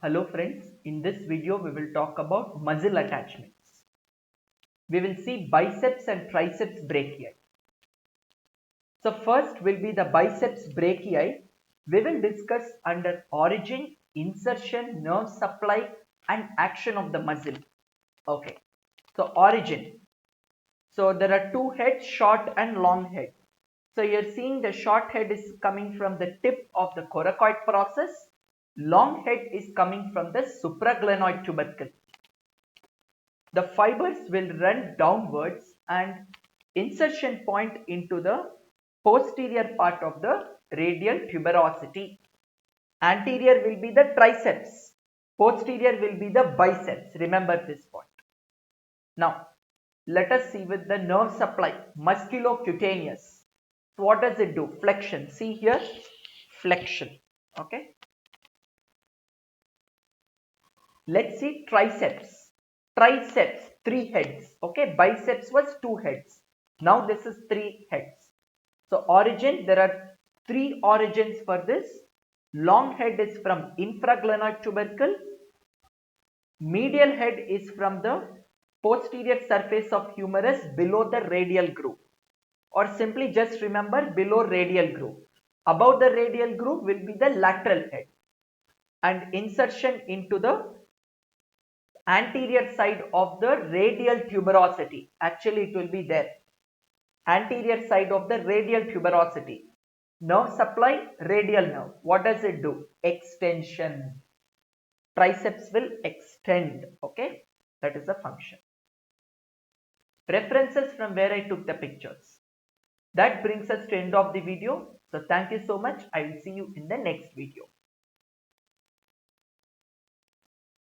Hello friends, in this video we will talk about muscle attachments. We will see biceps and triceps brachii. So first will be the biceps brachii. We will discuss under origin, insertion, nerve supply and action of the muscle. Okay, so origin. So there are two heads, short and long head. So you're seeing the short head is coming from the tip of the coracoid process. Long head is coming from the supraglenoid tubercle. The fibers will run downwards and insertion point into the posterior part of the radial tuberosity. Anterior will be the triceps. Posterior will be the biceps. Remember this point. Now, let us see with the nerve supply, musculocutaneous. So what does it do? Flexion. See here, flexion. Okay. Let's see triceps. Triceps, three heads. Okay, biceps was two heads. Now this is three heads. So origin, there are three origins for this. Long head is from infraglenoid tubercle. Medial head is from the posterior surface of humerus below the radial groove. Or simply just remember below radial groove. Above the radial groove will be the lateral head. And insertion into the anterior side of the radial tuberosity. Actually, it will be there. Anterior side of the radial tuberosity. Nerve supply, radial nerve. What does it do? Extension. Triceps will extend. Okay, that is the function. References from where I took the pictures. That brings us to end of the video. So thank you so much. I will see you in the next video.